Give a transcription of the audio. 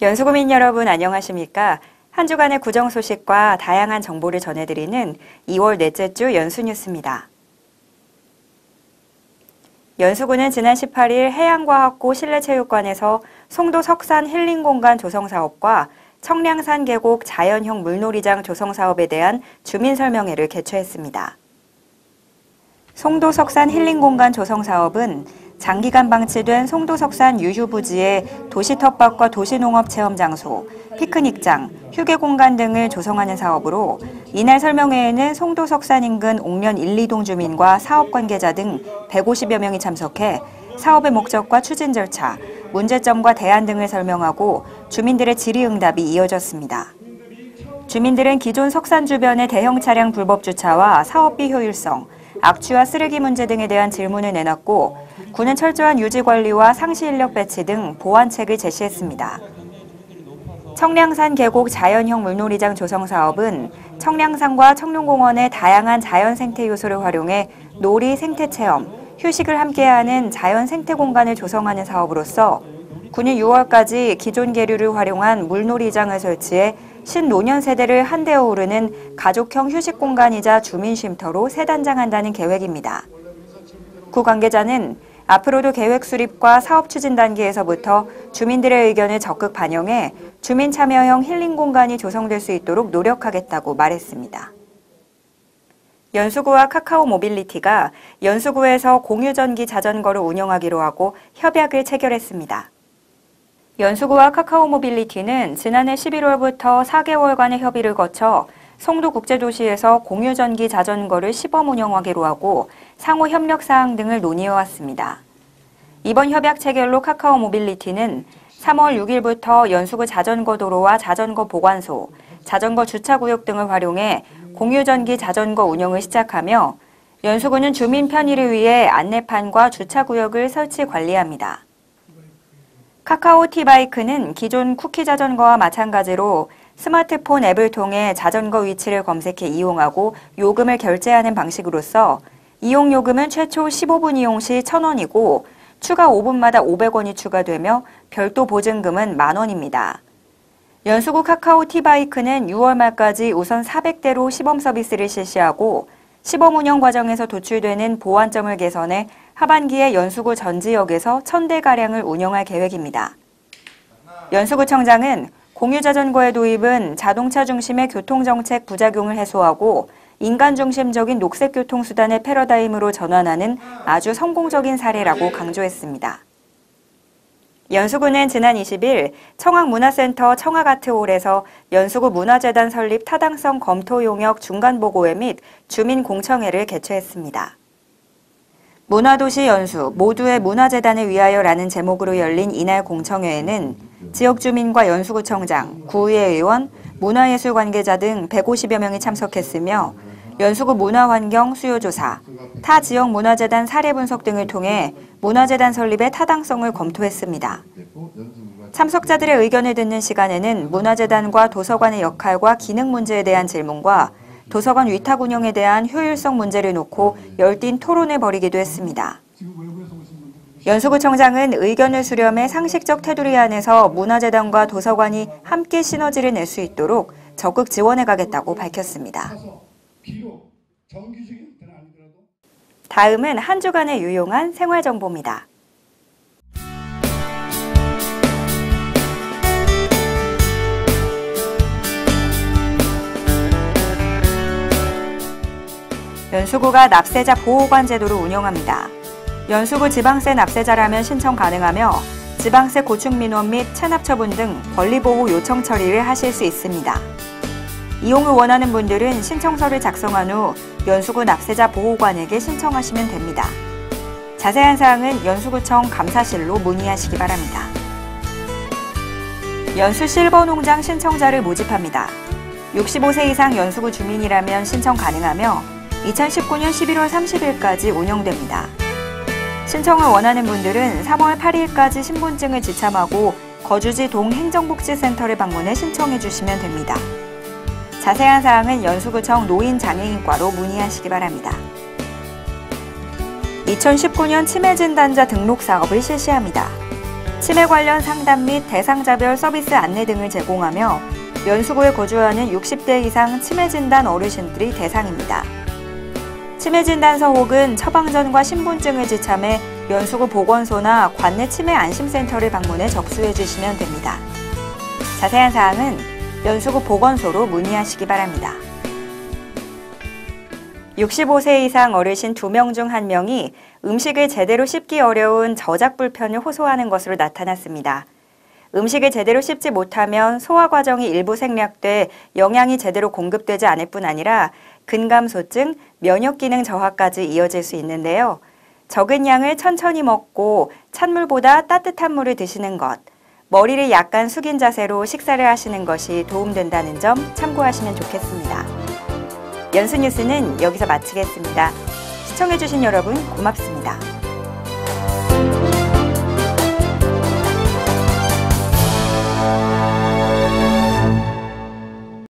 연수구민 여러분 안녕하십니까? 한 주간의 구정 소식과 다양한 정보를 전해드리는 2월 넷째 주 연수뉴스입니다. 연수구는 지난 18일 해양과학고 실내체육관에서 송도 석산 힐링공간 조성사업과 청량산 계곡 자연형 물놀이장 조성사업에 대한 주민설명회를 개최했습니다. 송도 석산 힐링공간 조성사업은 장기간 방치된 송도 석산 유휴부지에 도시 텃밭과 도시농업 체험장소, 피크닉장, 휴게공간 등을 조성하는 사업으로 이날 설명회에는 송도 석산 인근 옥련 1, 2동 주민과 사업 관계자 등 150여 명이 참석해 사업의 목적과 추진 절차, 문제점과 대안 등을 설명하고 주민들의 질의응답이 이어졌습니다. 주민들은 기존 석산 주변의 대형 차량 불법 주차와 사업비 효율성, 악취와 쓰레기 문제 등에 대한 질문을 내놨고 구는 철저한 유지 관리와 상시 인력 배치 등 보완책을 제시했습니다. 청량산 계곡 자연형 물놀이장 조성 사업은 청량산과 청룡공원의 다양한 자연 생태 요소를 활용해 놀이, 생태 체험, 휴식을 함께하는 자연 생태 공간을 조성하는 사업으로서 구는 6월까지 기존 계류를 활용한 물놀이장을 설치해 신노년 세대를 한데 어우르는 가족형 휴식 공간이자 주민 쉼터로 새 단장한다는 계획입니다. 구 관계자는 앞으로도 계획 수립과 사업 추진 단계에서부터 주민들의 의견을 적극 반영해 주민 참여형 힐링 공간이 조성될 수 있도록 노력하겠다고 말했습니다. 연수구와 카카오 모빌리티가 연수구에서 공유전기 자전거를 운영하기로 하고 협약을 체결했습니다. 연수구와 카카오 모빌리티는 지난해 11월부터 4개월간의 협의를 거쳐 송도국제도시에서 공유전기 자전거를 시범 운영하기로 하고 상호 협력 사항 등을 논의해왔습니다. 이번 협약 체결로 카카오 모빌리티는 3월 6일부터 연수구 자전거 도로와 자전거 보관소, 자전거 주차구역 등을 활용해 공유전기 자전거 운영을 시작하며 연수구는 주민 편의를 위해 안내판과 주차구역을 설치 관리합니다. 카카오 티바이크는 기존 쿠키 자전거와 마찬가지로 스마트폰 앱을 통해 자전거 위치를 검색해 이용하고 요금을 결제하는 방식으로서 이용 요금은 최초 15분 이용 시 1,000원이고 추가 5분마다 500원이 추가되며 별도 보증금은 만원입니다. 연수구 카카오 티바이크는 6월 말까지 우선 400대로 시범 서비스를 실시하고 시범 운영 과정에서 도출되는 보완점을 개선해 하반기에 연수구 전 지역에서 1,000대가량을 운영할 계획입니다. 연수구청장은 공유자전거의 도입은 자동차 중심의 교통정책 부작용을 해소하고 인간 중심적인 녹색교통수단의 패러다임으로 전환하는 아주 성공적인 사례라고 강조했습니다. 연수구는 지난 20일 청학문화센터 청학아트홀에서 연수구 문화재단 설립 타당성 검토 용역 중간보고회 및 주민공청회를 개최했습니다. 문화도시 연수 모두의 문화재단을 위하여라는 제목으로 열린 이날 공청회에는 지역 주민과 연수구청장, 구의회 의원, 문화예술 관계자 등 150여 명이 참석했으며 연수구 문화환경 수요조사, 타 지역 문화재단 사례 분석 등을 통해 문화재단 설립의 타당성을 검토했습니다. 참석자들의 의견을 듣는 시간에는 문화재단과 도서관의 역할과 기능 문제에 대한 질문과 도서관 위탁 운영에 대한 효율성 문제를 놓고 열띤 토론을 벌이기도 했습니다. 연수구청장은 의견을 수렴해 상식적 테두리 안에서 문화재단과 도서관이 함께 시너지를 낼 수 있도록 적극 지원해 가겠다고 밝혔습니다. 다음은 한 주간의 유용한 생활정보입니다. 연수구가 납세자 보호관 제도를 운영합니다. 연수구 지방세 납세자라면 신청 가능하며 지방세 고충 민원 및 체납 처분 등 권리보호 요청 처리를 하실 수 있습니다. 이용을 원하는 분들은 신청서를 작성한 후 연수구 납세자 보호관에게 신청하시면 됩니다. 자세한 사항은 연수구청 감사실로 문의하시기 바랍니다. 연수 실버농장 신청자를 모집합니다. 65세 이상 연수구 주민이라면 신청 가능하며 2019년 11월 30일까지 운영됩니다. 신청을 원하는 분들은 3월 8일까지 신분증을 지참하고 거주지 동행정복지센터를 방문해 신청해 주시면 됩니다. 자세한 사항은 연수구청 노인장애인과로 문의하시기 바랍니다. 2019년 치매진단자 등록 사업을 실시합니다. 치매 관련 상담 및 대상자별 서비스 안내 등을 제공하며 연수구에 거주하는 60대 이상 치매 진단 어르신들이 대상입니다. 치매 진단서 혹은 처방전과 신분증을 지참해 연수구 보건소나 관내 치매 안심센터를 방문해 접수해 주시면 됩니다. 자세한 사항은 연수구 보건소로 문의하시기 바랍니다. 65세 이상 어르신 2명 중 1명이 음식을 제대로 씹기 어려운 저작 불편을 호소하는 것으로 나타났습니다. 음식을 제대로 씹지 못하면 소화 과정이 일부 생략돼 영양이 제대로 공급되지 않을 뿐 아니라 근감소증, 면역 기능 저하까지 이어질 수 있는데요. 적은 양을 천천히 먹고 찬물보다 따뜻한 물을 드시는 것, 머리를 약간 숙인 자세로 식사를 하시는 것이 도움된다는 점 참고하시면 좋겠습니다. 연수뉴스는 여기서 마치겠습니다. 시청해주신 여러분 고맙습니다.